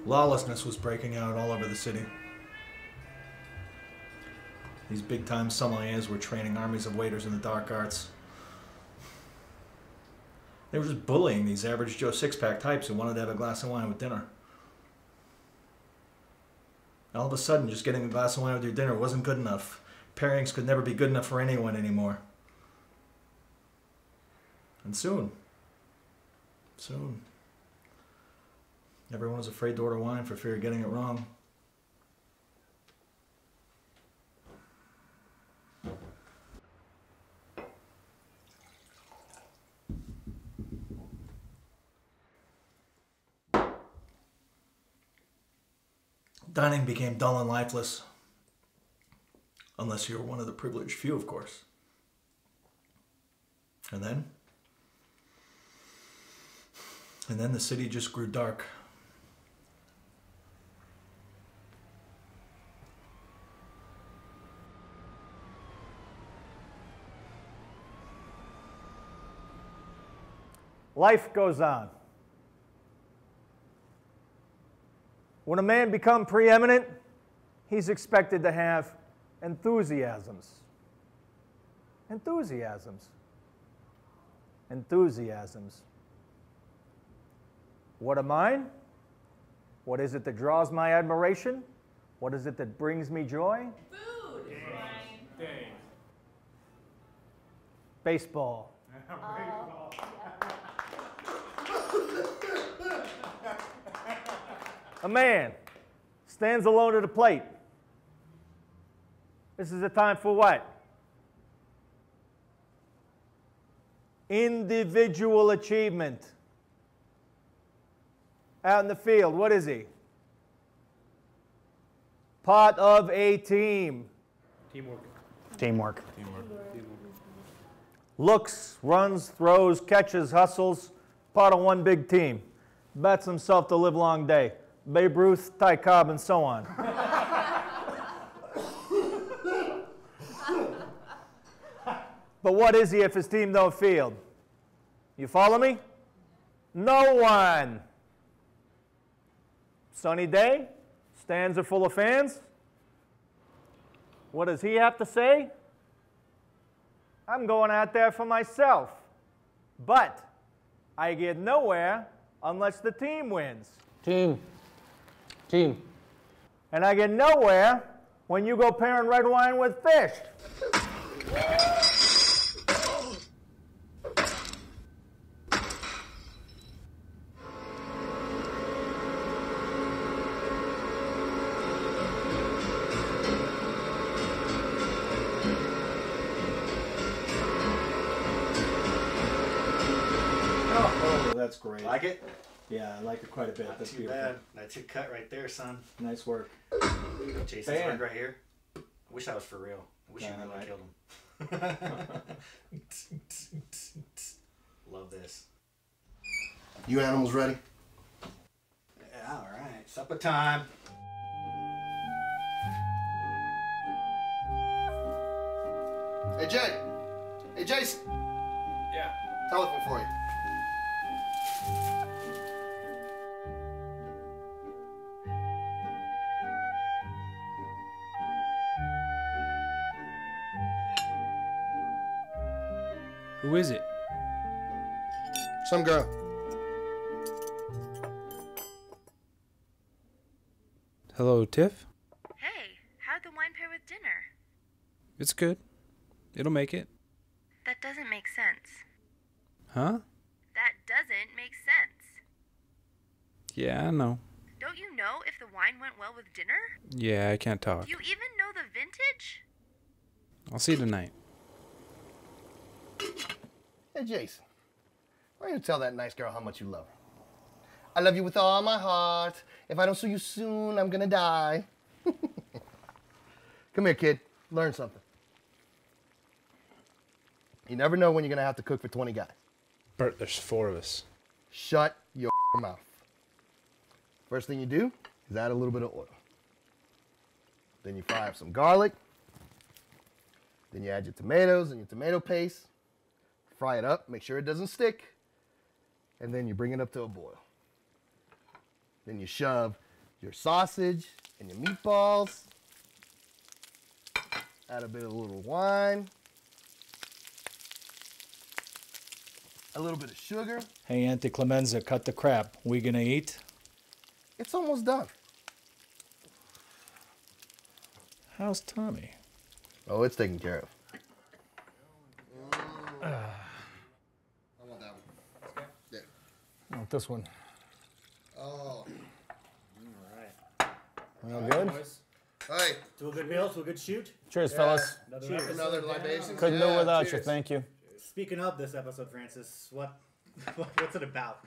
Lawlessness was breaking out all over the city. These big-time sommeliers were training armies of waiters in the dark arts. They were just bullying these average Joe six-pack types who wanted to have a glass of wine with dinner. All of a sudden, just getting a glass of wine with your dinner wasn't good enough. Pairings could never be good enough for anyone anymore. And soon, everyone was afraid to order wine for fear of getting it wrong. Dining became dull and lifeless. Unless you were one of the privileged few, of course. And then the city just grew dark. Life goes on. When a man becomes preeminent, he's expected to have enthusiasms. Enthusiasms. Enthusiasms. What are mine? What is it that draws my admiration? What is it that brings me joy? Food. Dang. Baseball. A man stands alone at a plate. This is a time for what? Individual achievement. Out in the field, what is he? Part of a team. Teamwork. Teamwork. Looks, runs, throws, catches, hustles, part of one big team. Bets himself to live long day. Babe Ruth, Ty Cobb, and so on. But what is he if his team don't field? You follow me? No one. Sunny day, stands are full of fans. What does he have to say? I'm going out there for myself. But I get nowhere unless the team wins. Team. And I get nowhere when you go pairing red wine with fish. Oh, that's great. Like it? Yeah, I like it quite a bit. Not That's too beautiful. bad. That's your cut right there, son. Nice work. Jason's Bam. work right here. I wish that was for real. I wish you Yeah, really right. killed him. Love this. You animals ready? Yeah, all right. Supper time. Hey, Jay. Hey, Jason. Yeah. Telephone for you. Who is it? Some girl. Hello, Tiff? Hey, how'd the wine pair with dinner? It's good. It'll make it. That doesn't make sense. Huh? That doesn't make sense. Yeah, I know. Don't you know if the wine went well with dinner? Yeah, I can't talk. Do you even know the vintage? I'll see you tonight. Hey, Jason. Why don't you tell that nice girl how much you love her? I love you with all my heart. If I don't see you soon, I'm gonna die. Come here, kid. Learn something. You never know when you're gonna have to cook for 20 guys. Bert, there's 4 of us. Shut your mouth. First thing you do is add a little bit of oil. Then you fry up some garlic. Then you add your tomatoes and your tomato paste. Fry it up, make sure it doesn't stick. And then you bring it up to a boil. Then you shove your sausage and your meatballs. Add a bit of a little wine. A little bit of sugar. Hey, Auntie Clemenza, cut the crap. We gonna eat? It's almost done. How's Tommy? Oh, it's taken care of. I want that one. Yeah. I want this one. Oh. All All good? right. To a good meal, to a good shoot. Cheers, fellas. Cheers. Another libation. Couldn't do without you. cheers. Thank you. Speaking of this episode, Francis, what's it about?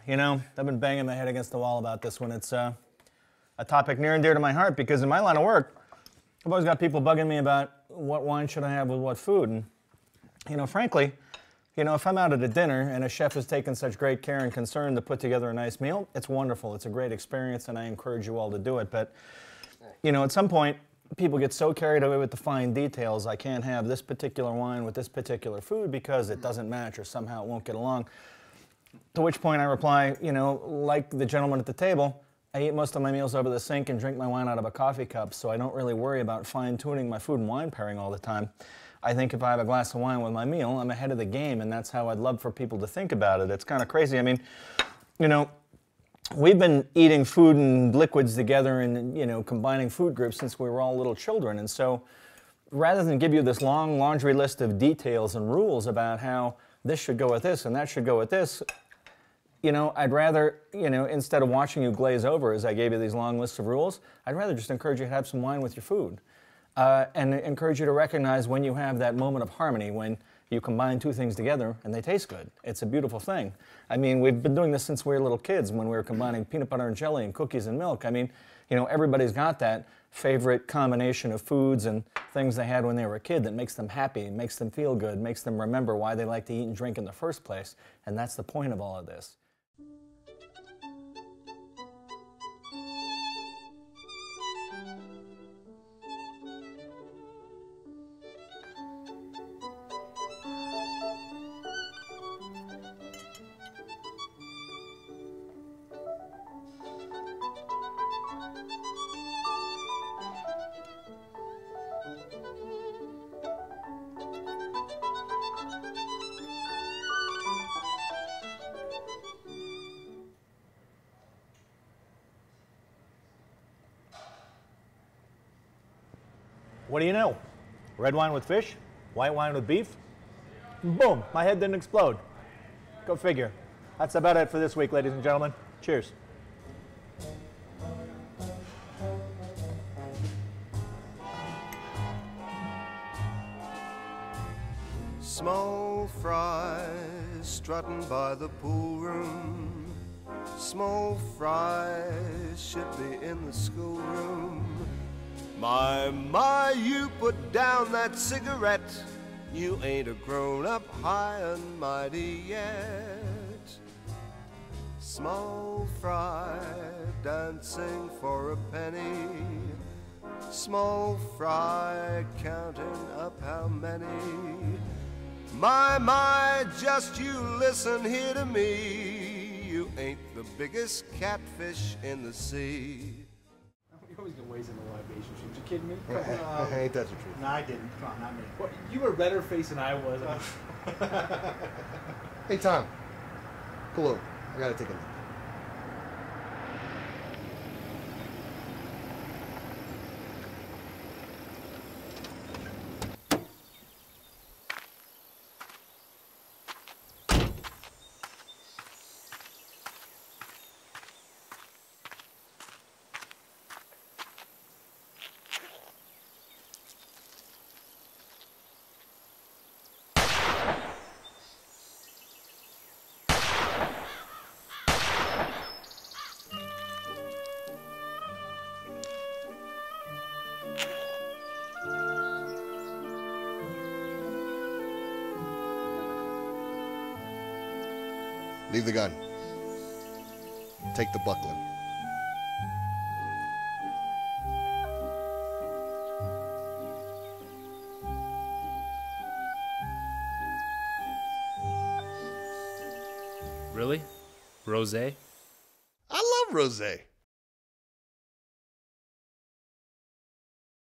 You know, I've been banging my head against the wall about this one. It's a topic near and dear to my heart because in my line of work, I've always got people bugging me about what wine should I have with what food. And, you know, frankly, you know, if I'm out at a dinner and a chef has taken such great care and concern to put together a nice meal, it's wonderful. It's a great experience, and I encourage you all to do it. But, you know, at some point, people get so carried away with the fine details. I can't have this particular wine with this particular food because it doesn't match or somehow it won't get along. To which point I reply, you know, like the gentleman at the table, I eat most of my meals over the sink and drink my wine out of a coffee cup, so I don't really worry about fine-tuning my food and wine pairing all the time. I think if I have a glass of wine with my meal, I'm ahead of the game, and that's how I'd love for people to think about it. It's kind of crazy. I mean, you know, we've been eating food and liquids together and, you know, combining food groups since we were all little children, and so rather than give you this long laundry list of details and rules about how this should go with this and that should go with this, you know, I'd rather, you know, instead of watching you glaze over as I gave you these long lists of rules, I'd rather just encourage you to have some wine with your food. And encourage you to recognize when you have that moment of harmony, when you combine two things together and they taste good. It's a beautiful thing. I mean, we've been doing this since we were little kids when we were combining peanut butter and jelly and cookies and milk. I mean, you know, everybody's got that favorite combination of foods and things they had when they were a kid that makes them happy, makes them feel good, makes them remember why they like to eat and drink in the first place. And that's the point of all of this. What do you know? Red wine with fish, white wine with beef. Boom, my head didn't explode. Go figure. That's about it for this week, ladies and gentlemen. Cheers. Small fry strutting by the pool room. Small fry should be in the schoolroom. My, you put down that cigarette. You ain't a grown-up high and mighty yet. Small fry dancing for a penny. Small fry counting up how many. My, just you listen here to me. You ain't the biggest catfish in the sea. You're always gonna waste in the libation shoot. You kidding me? Come on. Ain't that the truth? No, I didn't. Come on, not me. What, you were redder face than I was. Hey, Tom. Pull over. I gotta take a nap. Leave the gun. Take the buckler. Really? Rosé? I love rosé.